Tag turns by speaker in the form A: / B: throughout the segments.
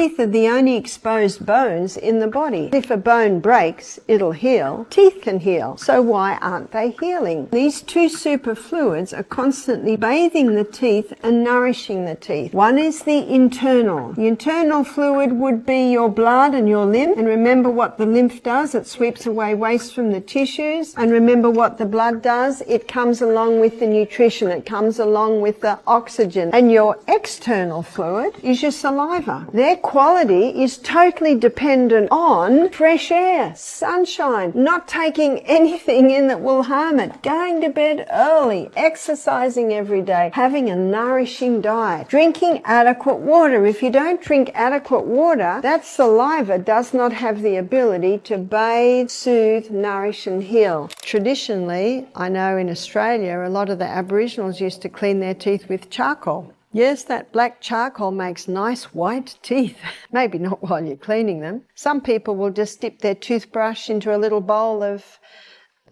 A: Teeth are the only exposed bones in the body. If a bone breaks, it'll heal. Teeth can heal. So why aren't they healing? These two superfluids are constantly bathing the teeth and nourishing the teeth. One is the internal. The internal fluid would be your blood and your lymph. And remember what the lymph does. It sweeps away waste from the tissues. And remember what the blood does. It comes along with the nutrition. It comes along with the oxygen. And your external fluid is your saliva. Their quality is totally dependent on fresh air, sunshine, not taking anything in that will harm it, going to bed early, exercising every day, having a nourishing diet, drinking adequate water. If you don't drink adequate water, that saliva does not have the ability to bathe, soothe, nourish and heal. Traditionally, I know in Australia, a lot of the Aboriginals used to clean their teeth with charcoal. Yes, that black charcoal makes nice white teeth. Maybe not while you're cleaning them. Some people will just dip their toothbrush into a little bowl of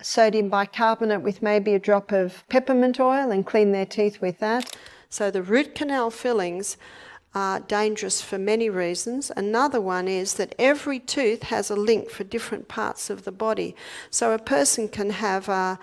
A: sodium bicarbonate with maybe a drop of peppermint oil and clean their teeth with that. So the root canal fillings are dangerous for many reasons. Another one is that every tooth has a link for different parts of the body. So a person can have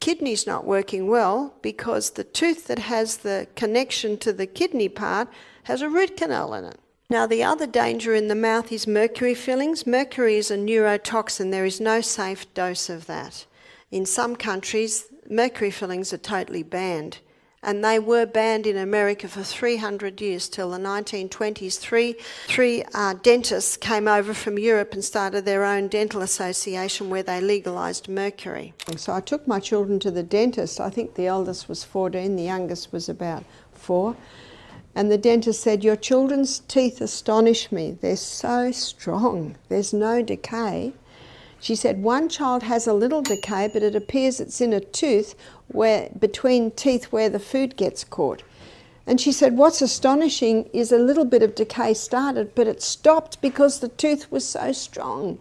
A: kidney's not working well because the tooth that has the connection to the kidney part has a root canal in it. Now the other danger in the mouth is mercury fillings. Mercury is a neurotoxin. There is no safe dose of that. In some countries, mercury fillings are totally banned. And they were banned in America for 300 years till the 1920s. Three dentists came over from Europe and started their own dental association where they legalised mercury. So I took my children to the dentist. I think the eldest was 14, the youngest was about 4. And the dentist said, "Your children's teeth astonish me. They're so strong. There's no decay." She said, "One child has a little decay, but it appears it's in a tooth where between teeth where the food gets caught." And she said, "What's astonishing is a little bit of decay started, but it stopped because the tooth was so strong."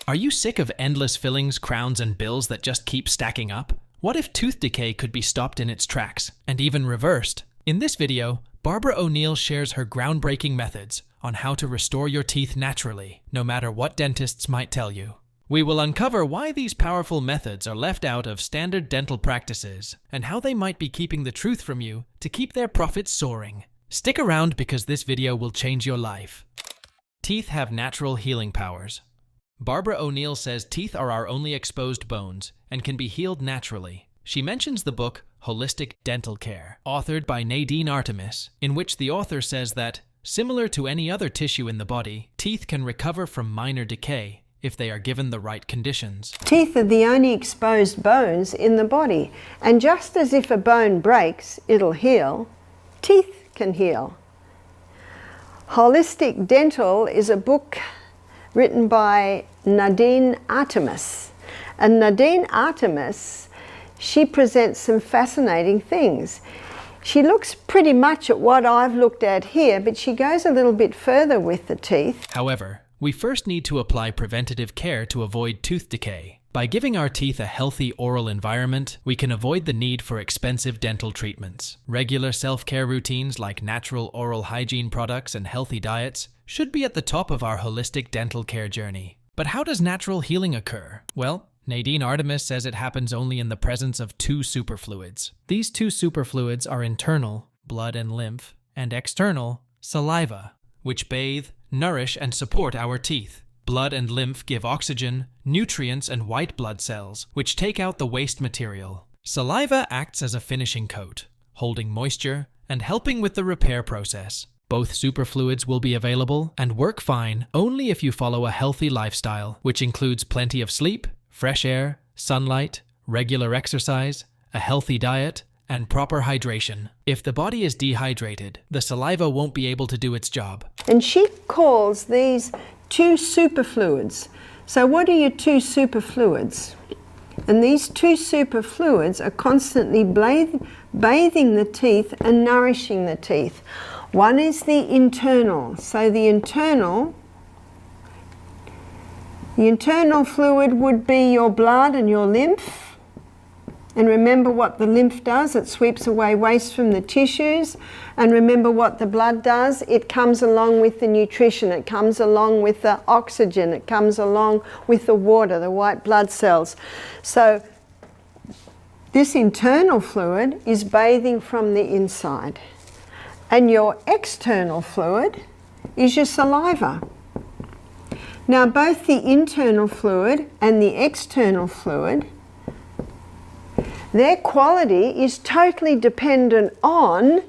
B: Are you sick of endless fillings, crowns, and bills that just keep stacking up? What if tooth decay could be stopped in its tracks, and even reversed? In this video, Barbara O'Neill shares her groundbreaking methods on how to restore your teeth naturally, no matter what dentists might tell you. We will uncover why these powerful methods are left out of standard dental practices and how they might be keeping the truth from you to keep their profits soaring. Stick around because this video will change your life. Teeth have natural healing powers. Barbara O'Neill says teeth are our only exposed bones and can be healed naturally. She mentions the book Holistic Dental Care, authored by Nadine Artemis, in which the author says that, similar to any other tissue in the body, teeth can recover from minor decay if they are given the right conditions.
A: Teeth are the only exposed bones in the body. And just as if a bone breaks, it'll heal, teeth can heal. Holistic Dental is a book written by Nadine Artemis. And Nadine Artemis, she presents some fascinating things. She looks pretty much at what I've looked at here, but she goes a little bit further with the teeth.
B: However, we first need to apply preventative care to avoid tooth decay. By giving our teeth a healthy oral environment, we can avoid the need for expensive dental treatments. Regular self-care routines like natural oral hygiene products and healthy diets should be at the top of our holistic dental care journey. But how does natural healing occur? Well, Nadine Artemis says it happens only in the presence of two superfluids. These two superfluids are internal, blood and lymph, and external, saliva, which bathe, nourish, and support our teeth. Blood and lymph give oxygen, nutrients, and white blood cells, which take out the waste material. Saliva acts as a finishing coat, holding moisture and helping with the repair process. Both superfluids will be available and work fine only if you follow a healthy lifestyle, which includes plenty of sleep, fresh air, sunlight, regular exercise, a healthy diet, and proper hydration. If the body is dehydrated, the saliva won't be able to do its job.
A: And she calls these two superfluids. So what are your two superfluids? And these two superfluids are constantly bathing the teeth and nourishing the teeth. One is the internal. So the internal fluid would be your blood and your lymph. And remember what the lymph does, it sweeps away waste from the tissues. And remember what the blood does, it comes along with the nutrition, it comes along with the oxygen, it comes along with the water, the white blood cells. So this internal fluid is bathing from the inside. And your external fluid is your saliva. Now both the internal fluid and the external fluid, their quality is totally dependent on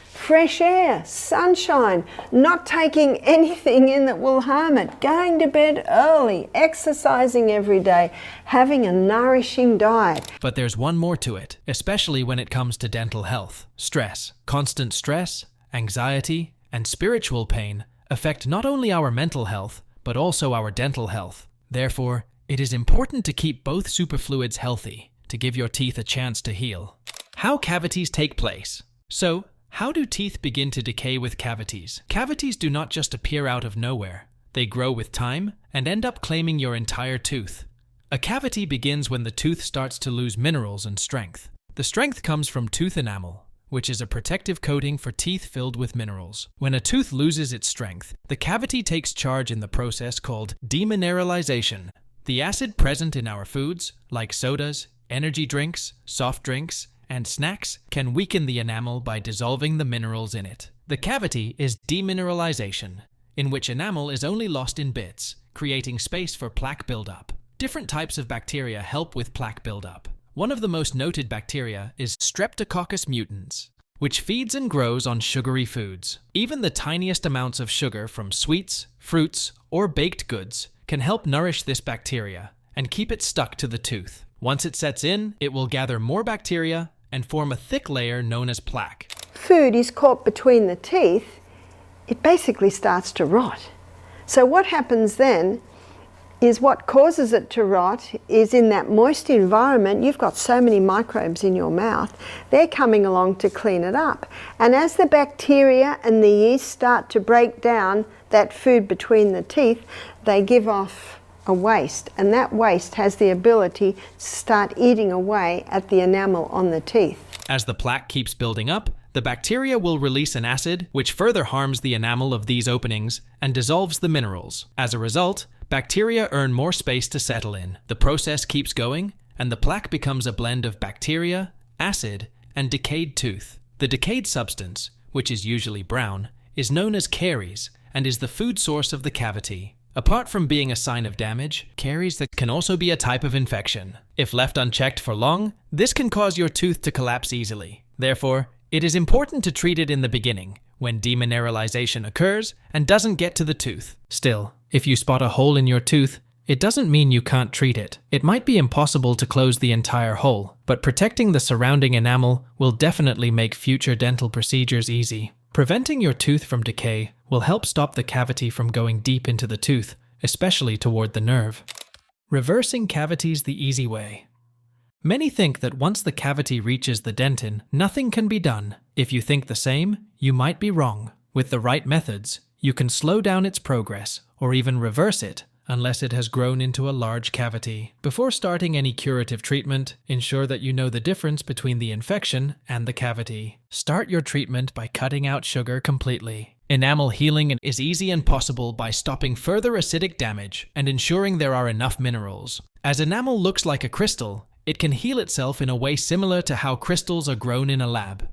A: fresh air, sunshine, not taking anything in that will harm it, going to bed early, exercising every day, having a nourishing diet.
B: But there's one more to it, especially when it comes to dental health. Stress. Constant stress, anxiety, and spiritual pain affect not only our mental health, but also our dental health. Therefore, it is important to keep both superfluids healthy to give your teeth a chance to heal. How cavities take place. So, how do teeth begin to decay with cavities? Cavities do not just appear out of nowhere. They grow with time and end up claiming your entire tooth. A cavity begins when the tooth starts to lose minerals and strength. The strength comes from tooth enamel, which is a protective coating for teeth filled with minerals. When a tooth loses its strength, the cavity takes charge in the process called demineralization. The acid present in our foods, like sodas, energy drinks, soft drinks, and snacks, can weaken the enamel by dissolving the minerals in it. The cavity is demineralization, in which enamel is only lost in bits, creating space for plaque buildup. Different types of bacteria help with plaque buildup. One of the most noted bacteria is Streptococcus mutans, which feeds and grows on sugary foods. Even the tiniest amounts of sugar from sweets, fruits, or baked goods can help nourish this bacteria and keep it stuck to the tooth. Once it sets in, it will gather more bacteria and form a thick layer known as plaque.
A: Food is caught between the teeth, it basically starts to rot. So what happens then is what causes it to rot is in that moist environment, you've got so many microbes in your mouth, they're coming along to clean it up. And as the bacteria and the yeast start to break down that food between the teeth, they give off a waste, and that waste has the ability to start eating away at the enamel on the teeth.
B: As the plaque keeps building up, the bacteria will release an acid which further harms the enamel of these openings and dissolves the minerals. As a result, bacteria earn more space to settle in. The process keeps going, and the plaque becomes a blend of bacteria, acid, and decayed tooth. The decayed substance, which is usually brown, is known as caries and is the food source of the cavity. Apart from being a sign of damage, caries that can also be a type of infection. If left unchecked for long, this can cause your tooth to collapse easily. Therefore, it is important to treat it in the beginning, when demineralization occurs and doesn't get to the tooth. Still, if you spot a hole in your tooth, it doesn't mean you can't treat it. It might be impossible to close the entire hole, but protecting the surrounding enamel will definitely make future dental procedures easy. Preventing your tooth from decay will help stop the cavity from going deep into the tooth, especially toward the nerve. Reversing cavities the easy way. Many think that once the cavity reaches the dentin, nothing can be done. If you think the same, you might be wrong. With the right methods, you can slow down its progress or even reverse it unless it has grown into a large cavity. Before starting any curative treatment, ensure that you know the difference between the infection and the cavity. Start your treatment by cutting out sugar completely. Enamel healing is easy and possible by stopping further acidic damage and ensuring there are enough minerals. As enamel looks like a crystal, it can heal itself in a way similar to how crystals are grown in a lab.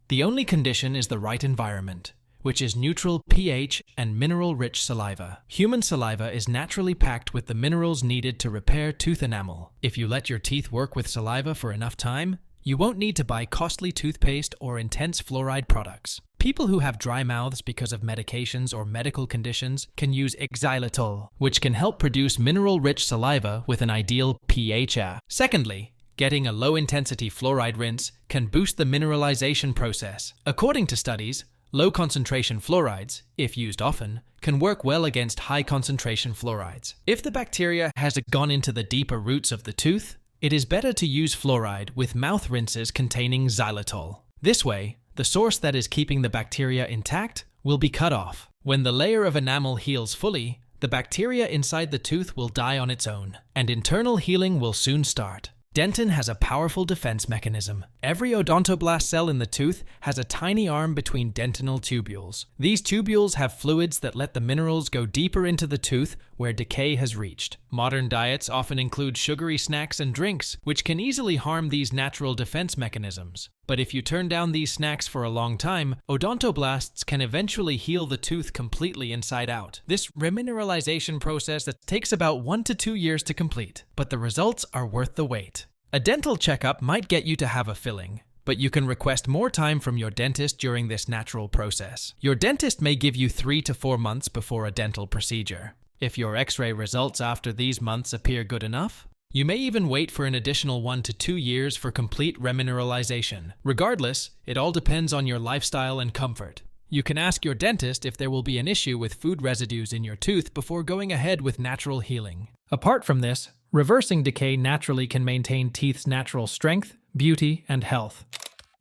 B: The only condition is the right environment, which is neutral pH and mineral-rich saliva. Human saliva is naturally packed with the minerals needed to repair tooth enamel. If you let your teeth work with saliva for enough time, you won't need to buy costly toothpaste or intense fluoride products. People who have dry mouths because of medications or medical conditions can use xylitol, which can help produce mineral-rich saliva with an ideal pH. Secondly, getting a low-intensity fluoride rinse can boost the mineralization process. According to studies, low-concentration fluorides, if used often, can work well against high-concentration fluorides. If the bacteria has gone into the deeper roots of the tooth, it is better to use fluoride with mouth rinses containing xylitol. This way, the source that is keeping the bacteria intact will be cut off. When the layer of enamel heals fully, the bacteria inside the tooth will die on its own, and internal healing will soon start. Dentin has a powerful defense mechanism. Every odontoblast cell in the tooth has a tiny arm between dentinal tubules. These tubules have fluids that let the minerals go deeper into the tooth where decay has reached. Modern diets often include sugary snacks and drinks, which can easily harm these natural defense mechanisms. But if you turn down these snacks for a long time, odontoblasts can eventually heal the tooth completely inside out. This remineralization process that takes about 1 to 2 years to complete, but the results are worth the wait. A dental checkup might get you to have a filling, but you can request more time from your dentist during this natural process. Your dentist may give you 3 to 4 months before a dental procedure. If your X-ray results after these months appear good enough, you may even wait for an additional 1 to 2 years for complete remineralization. Regardless, it all depends on your lifestyle and comfort. You can ask your dentist if there will be an issue with food residues in your tooth before going ahead with natural healing. Apart from this, reversing decay naturally can maintain teeth's natural strength, beauty, and health.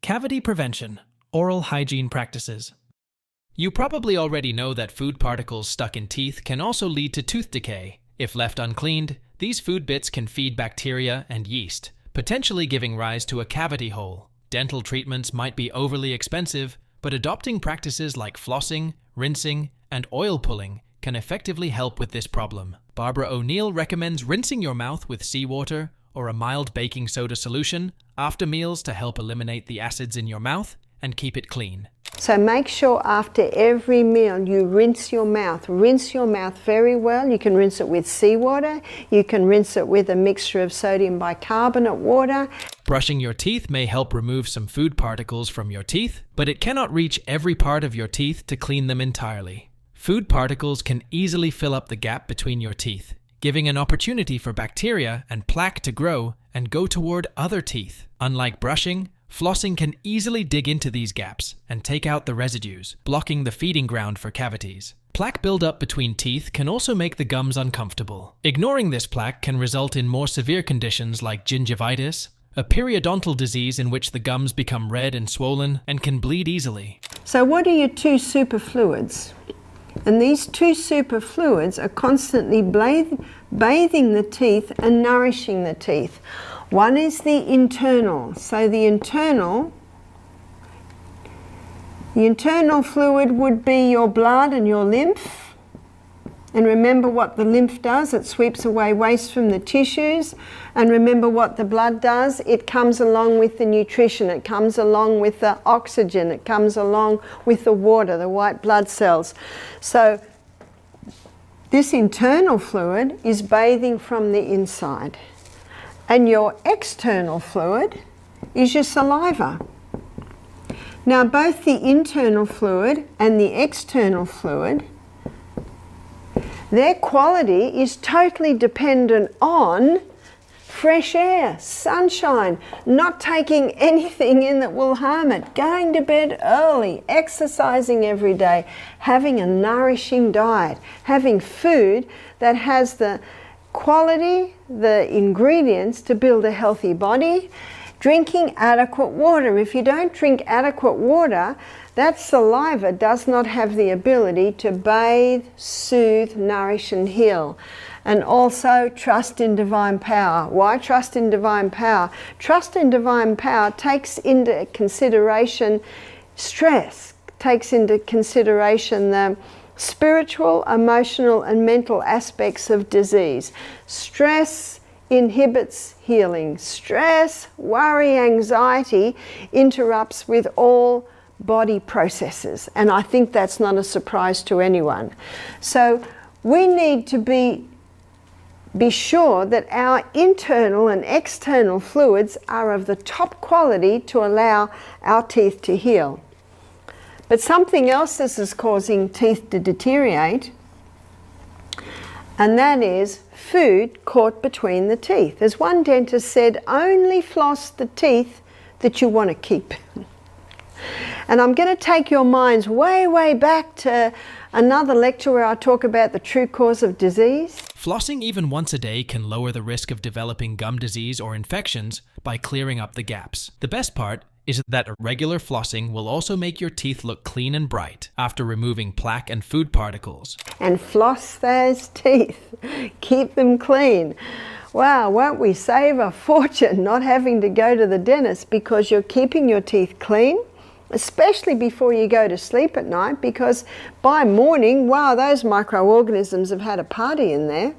B: Cavity prevention, oral hygiene practices. You probably already know that food particles stuck in teeth can also lead to tooth decay. If left uncleaned, these food bits can feed bacteria and yeast, potentially giving rise to a cavity hole. Dental treatments might be overly expensive, but adopting practices like flossing, rinsing, and oil pulling can effectively help with this problem. Barbara O'Neill recommends rinsing your mouth with seawater or a mild baking soda solution after meals to help eliminate the acids in your mouth and keep it clean.
A: So make sure after every meal you rinse your mouth. Rinse your mouth very well. You can rinse it with seawater. You can rinse it with a mixture of sodium bicarbonate water.
B: Brushing your teeth may help remove some food particles from your teeth, but it cannot reach every part of your teeth to clean them entirely. Food particles can easily fill up the gap between your teeth, giving an opportunity for bacteria and plaque to grow and go toward other teeth. Unlike brushing, flossing can easily dig into these gaps and take out the residues, blocking the feeding ground for cavities. Plaque buildup between teeth can also make the gums uncomfortable. Ignoring this plaque can result in more severe conditions like gingivitis, a periodontal disease in which the gums become red and swollen and can bleed easily.
A: So what are your 2 superfluids? And these 2 superfluids are constantly bathing the teeth and nourishing the teeth. One is the internal. So the internal fluid would be your blood and your lymph. And remember what the lymph does, it sweeps away waste from the tissues. And remember what the blood does, it comes along with the nutrition, it comes along with the oxygen, it comes along with the water, the white blood cells. So this internal fluid is bathing from the inside. And your external fluid is your saliva. Now both the internal fluid and the external fluid, their quality is totally dependent on fresh air, sunshine, not taking anything in that will harm it, going to bed early, exercising every day, having a nourishing diet, having food that has the quality, the ingredients to build a healthy body, drinking adequate water. If you don't drink adequate water, that saliva does not have the ability to bathe, soothe, nourish and heal. And also trust in divine power. Why trust in divine power? Trust in divine power takes into consideration stress, takes into consideration the spiritual, emotional and mental aspects of disease. Stress inhibits healing. Stress, worry, anxiety interrupts with all body processes, and I think that's not a surprise to anyone. So we need to be sure that our internal and external fluids are of the top quality to allow our teeth to heal. But something else is causing teeth to deteriorate, and that is food caught between the teeth. As one dentist said, only floss the teeth that you want to keep. And I'm going to take your minds way, way back to another lecture where I talk about the true cause of disease.
B: Flossing even once a day can lower the risk of developing gum disease or infections by clearing up the gaps. The best part is that regular flossing will also make your teeth look clean and bright after removing plaque and food particles.
A: And floss those teeth. Keep them clean. Wow, won't we save a fortune not having to go to the dentist because you're keeping your teeth clean, especially before you go to sleep at night, because by morning, wow, those microorganisms have had a party in there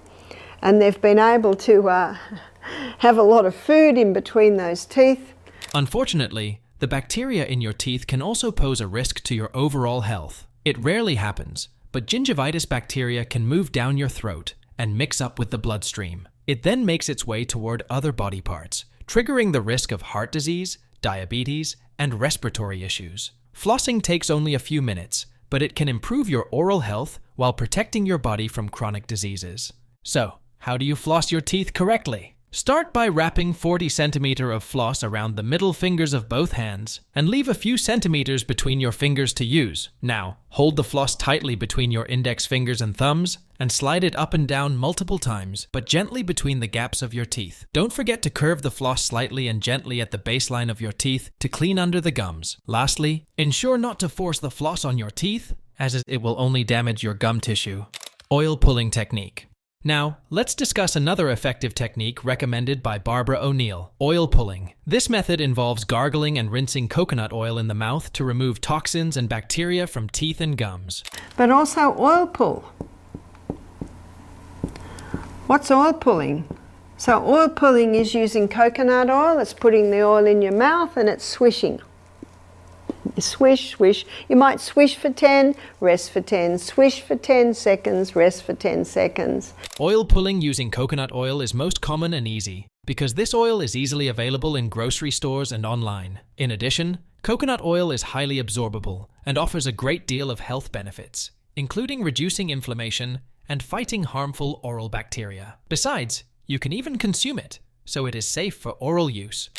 A: and they've been able to have a lot of food in between those teeth.
B: Unfortunately, the bacteria in your teeth can also pose a risk to your overall health. It rarely happens, but gingivitis bacteria can move down your throat and mix up with the bloodstream. It then makes its way toward other body parts, triggering the risk of heart disease, diabetes, and respiratory issues. Flossing takes only a few minutes, but it can improve your oral health while protecting your body from chronic diseases. So, how do you floss your teeth correctly? Start by wrapping 40 centimeters of floss around the middle fingers of both hands and leave a few centimeters between your fingers to use. Now, hold the floss tightly between your index fingers and thumbs and slide it up and down multiple times, but gently between the gaps of your teeth. Don't forget to curve the floss slightly and gently at the baseline of your teeth to clean under the gums. Lastly, ensure not to force the floss on your teeth, as it will only damage your gum tissue. Oil pulling technique. Now, let's discuss another effective technique recommended by Barbara O'Neill, oil pulling. This method involves gargling and rinsing coconut oil in the mouth to remove toxins and bacteria from teeth and gums.
A: But also oil pull. What's oil pulling? So oil pulling is using coconut oil. It's putting the oil in your mouth and it's swishing. Swish, swish. You might swish for 10, rest for 10, swish for 10 seconds, rest for 10 seconds.
B: Oil pulling using coconut oil is most common and easy because this oil is easily available in grocery stores and online. In addition, coconut oil is highly absorbable and offers a great deal of health benefits, including reducing inflammation and fighting harmful oral bacteria. Besides, you can even consume it, so it is safe for oral use.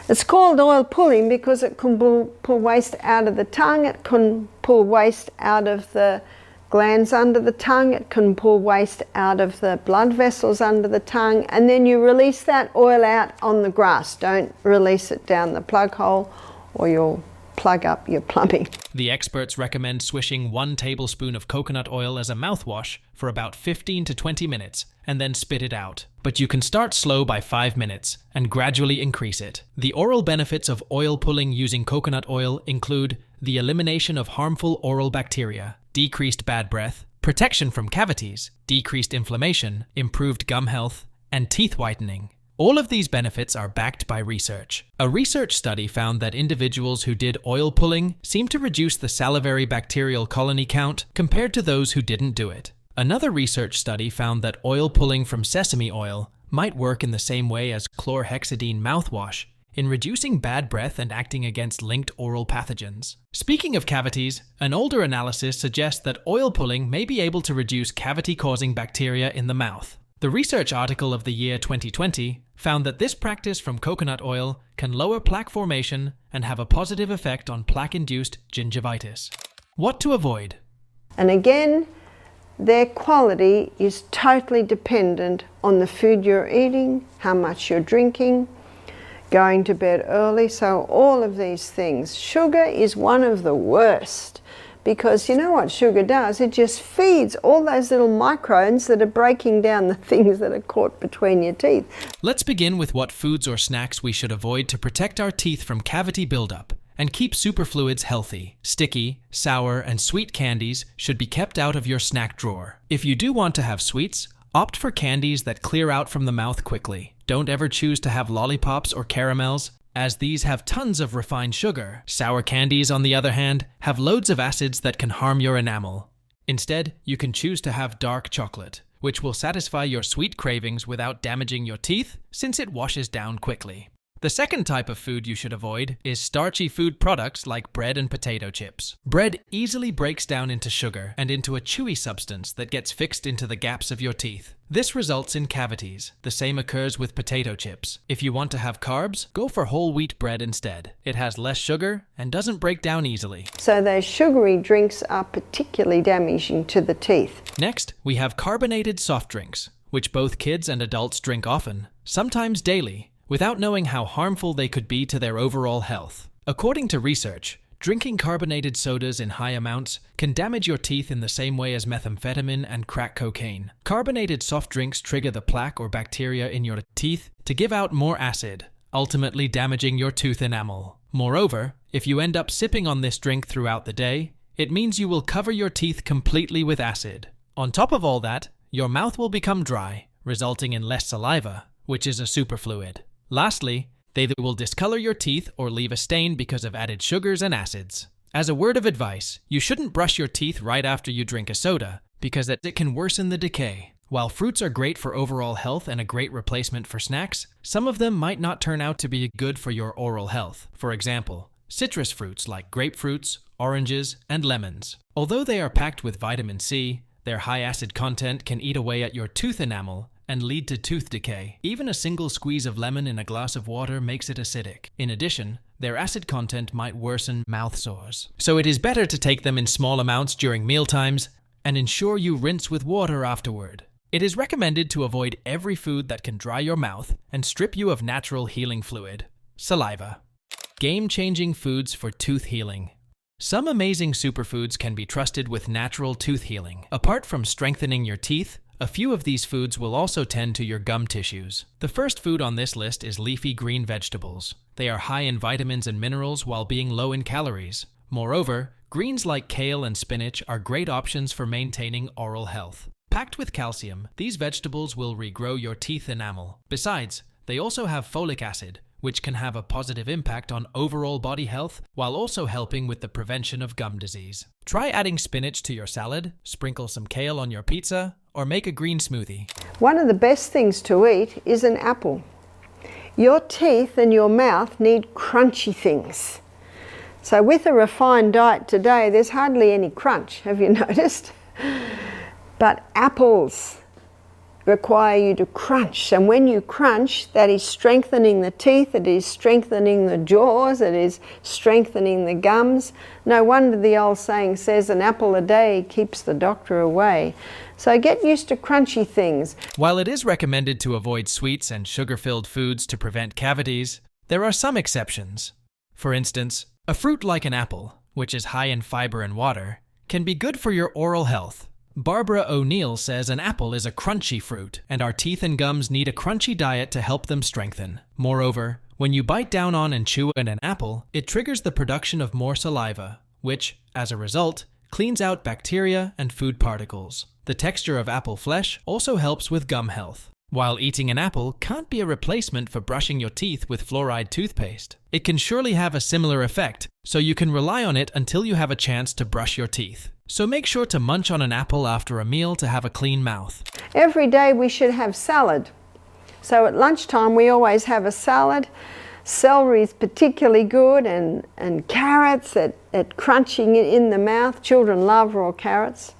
A: It's called oil pulling because it can pull waste out of the tongue, it can pull waste out of the glands under the tongue, it can pull waste out of the blood vessels under the tongue, and then you release that oil out on the grass. Don't release it down the plug hole or you'll plug up your plumbing.
B: The experts recommend swishing 1 tablespoon of coconut oil as a mouthwash for about 15 to 20 minutes and then spit it out. But you can start slow by 5 minutes and gradually increase it. The oral benefits of oil pulling using coconut oil include the elimination of harmful oral bacteria, decreased bad breath, protection from cavities, decreased inflammation, improved gum health, and teeth whitening. All of these benefits are backed by research. A research study found that individuals who did oil pulling seemed to reduce the salivary bacterial colony count compared to those who didn't do it. Another research study found that oil pulling from sesame oil might work in the same way as chlorhexidine mouthwash in reducing bad breath and acting against linked oral pathogens. Speaking of cavities, an older analysis suggests that oil pulling may be able to reduce cavity-causing bacteria in the mouth. The research article of the year 2020 found that this practice from coconut oil can lower plaque formation and have a positive effect on plaque-induced gingivitis. What to avoid?
A: And again, their quality is totally dependent on the food you're eating, how much you're drinking, going to bed early, so all of these things. Sugar is one of the worst because you know what sugar does? It just feeds all those little microbes that are breaking down the things that are caught between your teeth.
B: Let's begin with what foods or snacks we should avoid to protect our teeth from cavity buildup and keep superfluids healthy. Sticky, sour, and sweet candies should be kept out of your snack drawer. If you do want to have sweets, opt for candies that clear out from the mouth quickly. Don't ever choose to have lollipops or caramels, as these have tons of refined sugar. Sour candies, on the other hand, have loads of acids that can harm your enamel. Instead, you can choose to have dark chocolate, which will satisfy your sweet cravings without damaging your teeth, since it washes down quickly. The second type of food you should avoid is starchy food products like bread and potato chips. Bread easily breaks down into sugar and into a chewy substance that gets fixed into the gaps of your teeth. This results in cavities. The same occurs with potato chips. If you want to have carbs, go for whole wheat bread instead. It has less sugar and doesn't break down easily.
A: So those sugary drinks are particularly damaging to the teeth.
B: Next, we have carbonated soft drinks, which both kids and adults drink often, sometimes daily, without knowing how harmful they could be to their overall health. According to research, Drinking carbonated sodas in high amounts can damage your teeth in the same way as methamphetamine and crack cocaine. Carbonated soft drinks trigger the plaque or bacteria in your teeth to give out more acid, ultimately damaging your tooth enamel. Moreover, if you end up sipping on this drink throughout the day, it means you will cover your teeth completely with acid. On top of all that, your mouth will become dry, resulting in less saliva, which is a superfluid. Lastly, they will discolor your teeth or leave a stain because of added sugars and acids. As a word of advice, you shouldn't brush your teeth right after you drink a soda, because it can worsen the decay. While fruits are great for overall health and a great replacement for snacks, some of them might not turn out to be good for your oral health. For example, citrus fruits like grapefruits, oranges, and lemons. Although they are packed with vitamin C, their high acid content can eat away at your tooth enamel and lead to tooth decay. Even a single squeeze of lemon in a glass of water makes it acidic. In addition, their acid content might worsen mouth sores. So it is better to take them in small amounts during mealtimes and ensure you rinse with water afterward. It is recommended to avoid every food that can dry your mouth and strip you of natural healing fluid, saliva. Game-changing foods for tooth healing. Some amazing superfoods can be trusted with natural tooth healing. Apart from strengthening your teeth, a few of these foods will also tend to your gum tissues. The first food on this list is leafy green vegetables. They are high in vitamins and minerals while being low in calories. Moreover, greens like kale and spinach are great options for maintaining oral health. Packed with calcium, these vegetables will regrow your teeth enamel. Besides, they also have folic acid, which can have a positive impact on overall body health while also helping with the prevention of gum disease. Try adding spinach to your salad, sprinkle some kale on your pizza, or make a green smoothie.
A: One of the best things to eat is an apple. Your teeth and your mouth need crunchy things. So with a refined diet today, there's hardly any crunch, have you noticed? But apples require you to crunch, and when you crunch, that is strengthening the teeth, it is strengthening the jaws, it is strengthening the gums. No wonder the old saying says an apple a day keeps the doctor away. So get used to crunchy things.
B: While it is recommended to avoid sweets and sugar-filled foods to prevent cavities, there are some exceptions. For instance, a fruit like an apple, which is high in fiber and water, can be good for your oral health. Barbara O'Neill says an apple is a crunchy fruit, and our teeth and gums need a crunchy diet to help them strengthen. Moreover, when you bite down on and chew on an apple, it triggers the production of more saliva, which, as a result, cleans out bacteria and food particles. The texture of apple flesh also helps with gum health. While eating an apple can't be a replacement for brushing your teeth with fluoride toothpaste, it can surely have a similar effect, so you can rely on it until you have a chance to brush your teeth. So make sure to munch on an apple after a meal to have a clean mouth.
A: Every day we should have salad. So at lunchtime we always have a salad. Celery is particularly good, and carrots at crunching in the mouth. Children love raw carrots.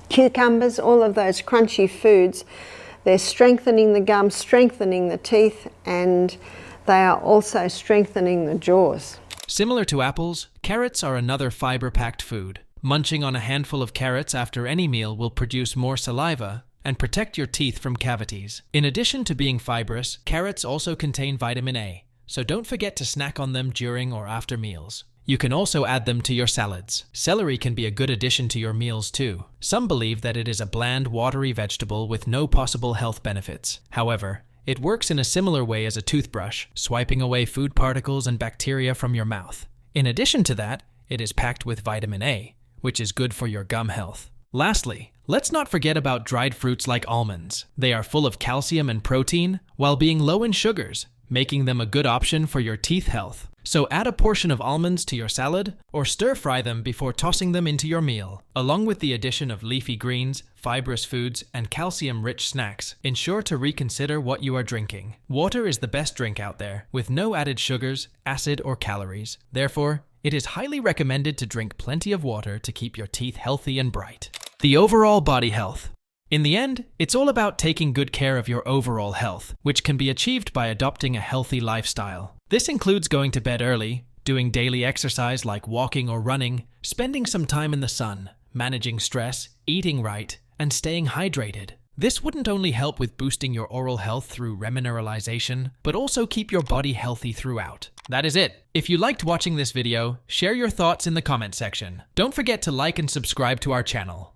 A: Cucumbers, all of those crunchy foods. They're strengthening the gums, strengthening the teeth, and they are also strengthening the jaws.
B: Similar to apples, carrots are another fiber-packed food. Munching on a handful of carrots after any meal will produce more saliva and protect your teeth from cavities. In addition to being fibrous, carrots also contain vitamin A, so don't forget to snack on them during or after meals. You can also add them to your salads. Celery can be a good addition to your meals too. Some believe that it is a bland, watery vegetable with no possible health benefits. However, it works in a similar way as a toothbrush, swiping away food particles and bacteria from your mouth. In addition to that, it is packed with vitamin A, which is good for your gum health. Lastly, let's not forget about dried fruits like almonds. They are full of calcium and protein while being low in sugars, making them a good option for your teeth health. So add a portion of almonds to your salad or stir-fry them before tossing them into your meal. Along with the addition of leafy greens, fibrous foods, and calcium-rich snacks, ensure to reconsider what you are drinking. Water is the best drink out there, with no added sugars, acid, or calories. Therefore, it is highly recommended to drink plenty of water to keep your teeth healthy and bright. The overall body health. In the end, it's all about taking good care of your overall health, which can be achieved by adopting a healthy lifestyle. This includes going to bed early, doing daily exercise like walking or running, spending some time in the sun, managing stress, eating right, and staying hydrated. This wouldn't only help with boosting your oral health through remineralization, but also keep your body healthy throughout. That is it. If you liked watching this video, share your thoughts in the comment section. Don't forget to like and subscribe to our channel.